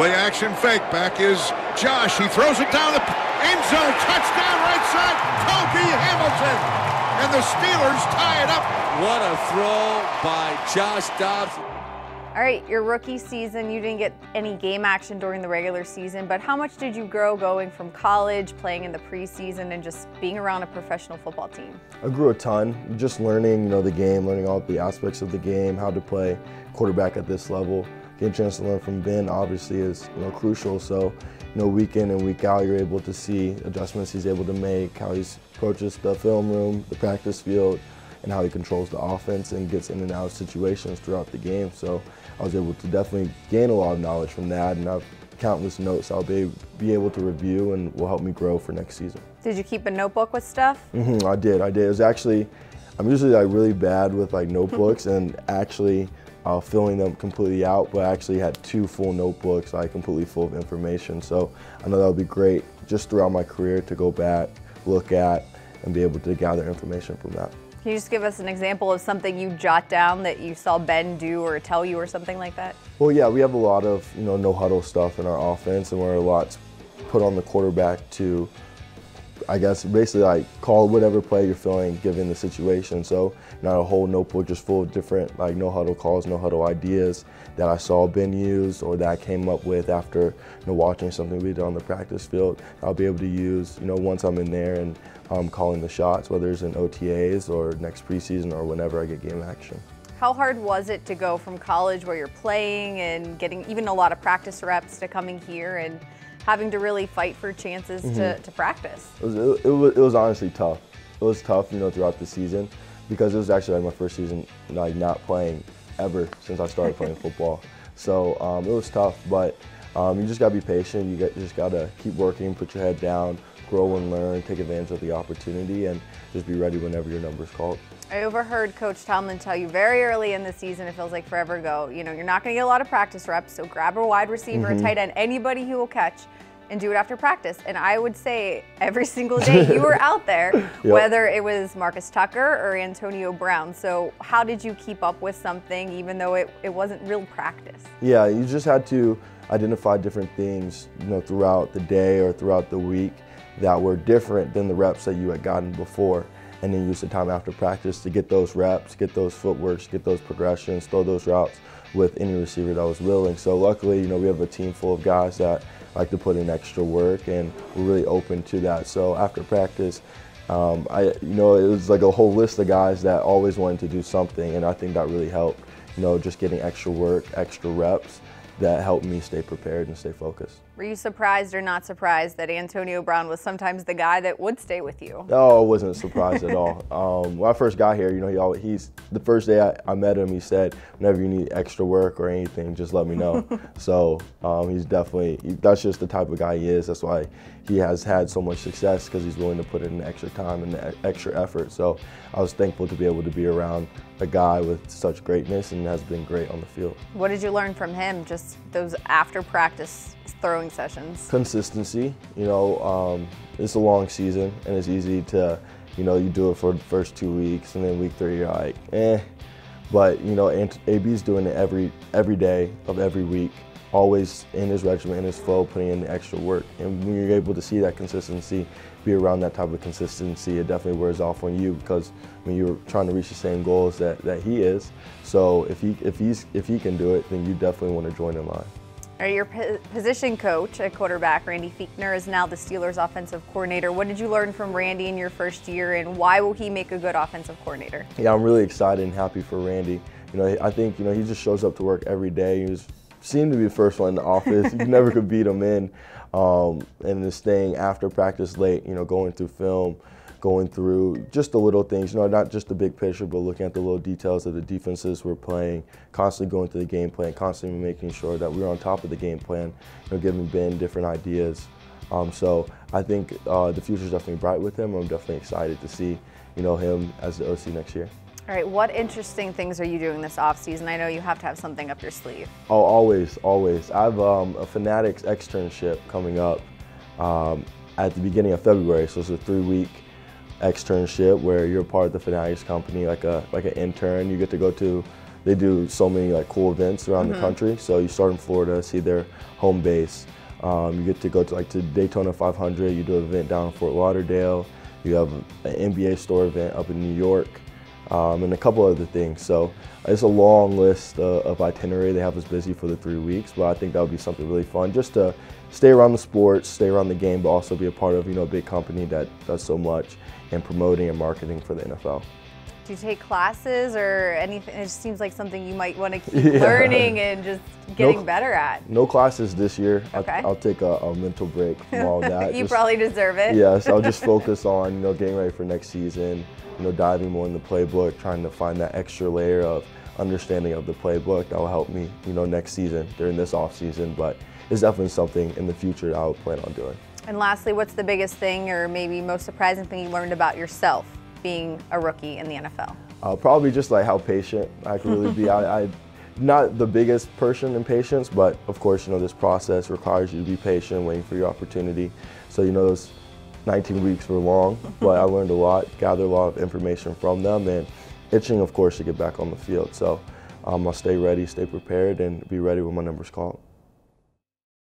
Play action fake. Back is Josh. He throws it down the end zone. Touchdown right side. Kobe Hamilton. And the Steelers tie it up. What a throw by Josh Dobbs. All right, your rookie season, you didn't get any game action during the regular season, but how much did you grow going from college, playing in the preseason, and just being around a professional football team? I grew a ton, just learning, the game, learning all the aspects of the game, how to play quarterback at this level. Getting a chance to learn from Ben obviously is, crucial. So, week in and week out, you're able to see adjustments he's able to make, how he approaches the film room, the practice field, and how he controls the offense and gets in and out of situations throughout the game. So I was able to definitely gain a lot of knowledge from that, and I have countless notes I'll be able to review and will help me grow for next season. Did you keep a notebook with stuff? I did. It was actually, I'm usually really bad with notebooks and actually filling them completely out, but I actually had 2 full notebooks completely full of information. So I know that would be great just throughout my career to go back, look at, and be able to gather information from that. Can you just give us an example of something you jot down that you saw Ben do or tell you or something like that? Well, yeah, we have a lot of no huddle stuff in our offense, and where a lot's put on the quarterback to, I guess, basically call whatever play you're feeling given the situation. So not a whole notebook just full of different no huddle calls, no huddle ideas that I saw Ben use or that I came up with after watching something we did on the practice field. I'll be able to use once I'm in there and calling the shots, whether it's in OTAs or next preseason or whenever I get game action. How hard was it to go from college where you're playing and getting even a lot of practice reps to coming here and having to really fight for chances to practice? It was honestly tough. It was tough, throughout the season because it was actually my first season not playing ever since I started playing football. So it was tough, but you just gotta be patient. You just gotta keep working, put your head down, grow and learn, take advantage of the opportunity, and just be ready whenever your number is called. I overheard Coach Tomlin tell you very early in the season, it feels like forever ago, you're not going to get a lot of practice reps, so grab a wide receiver, a tight end, anybody who will catch, and do it after practice. And I would say every single day you were out there, whether it was Marcus Tucker or Antonio Brown. So how did you keep up with something even though it wasn't real practice? Yeah, you just had to identify different things, throughout the day or throughout the week that were different than the reps that you had gotten before, and then use the time after practice to get those reps, get those footworks, get those progressions, throw those routes with any receiver that was willing. So luckily, we have a team full of guys that like to put in extra work, and we're really open to that. So after practice, it was like a whole list of guys that always wanted to do something, and I think that really helped. Just getting extra work, extra reps, that helped me stay prepared and stay focused. Were you surprised or not surprised that Antonio Brown was sometimes the guy that would stay with you? No, I wasn't surprised at all. When I first got here, he's the first day I met him, he said, whenever you need extra work or anything, just let me know. So he's definitely, that's just the type of guy he is. That's why he has had so much success, because he's willing to put in the extra time and the extra effort. So I was thankful to be able to be around a guy with such greatness and has been great on the field. What did you learn from him, just those after practice throwing sessions? Consistency. It's a long season, and it's easy to, you do it for the first 2 weeks, and then week 3 you're like, eh. But AB's doing it every day of every week, always in his regimen, in his flow, putting in the extra work. And when you're able to see that consistency, be around that type of consistency, it definitely wears off on you, because you're trying to reach the same goals that he is. So if he can do it, then you definitely want to join in line. Your position coach at quarterback, Randy Fichtner, is now the Steelers' offensive coordinator. What did you learn from Randy in your first year, and why will he make a good offensive coordinator? Yeah, I'm really excited and happy for Randy. I think he just shows up to work every day. He seemed to be the first one in the office. You never could beat him in. And then staying after practice late, going through film, going through just the little things, not just the big picture, but looking at the little details of the defenses we're playing, constantly going through the game plan, constantly making sure that we're on top of the game plan, giving Ben different ideas. So I think the future's definitely bright with him. I'm definitely excited to see, him as the OC next year. All right, what interesting things are you doing this offseason? I know you have to have something up your sleeve. Oh, always, always. I have a Fanatics externship coming up at the beginning of February, so it's a 3-week externship where you're part of the Fanatics company, like an intern. You get to go to they do so many like cool events around the country. So you start in Florida, see their home base. You get to go to Daytona 500. You do an event down in Fort Lauderdale. You have an NBA store event up in New York, and a couple other things. So it's a long list of itinerary. They have us busy for the 3 weeks, but I think that would be something really fun, just to stay around the sports, stay around the game, but also be a part of, a big company that does so much in promoting and marketing for the NFL. Do you take classes or anything? It just seems like something you might want to keep learning and just getting better at. No classes this year. Okay. I'll take a mental break from all that. You probably deserve it. Yes, I'll just focus on getting ready for next season, diving more in the playbook, trying to find that extra layer of understanding of the playbook that will help me, next season during this off season. But it's definitely something in the future that I would plan on doing. And lastly, what's the biggest thing or maybe most surprising thing you learned about yourself being a rookie in the NFL? Probably just like how patient I can really be. I'm not the biggest person in patience, but of course, this process requires you to be patient, waiting for your opportunity. So, those 19 weeks were long, but I learned a lot, gathered a lot of information from them, and itching, of course, to get back on the field. So I'll stay ready, stay prepared, and be ready when my number's called.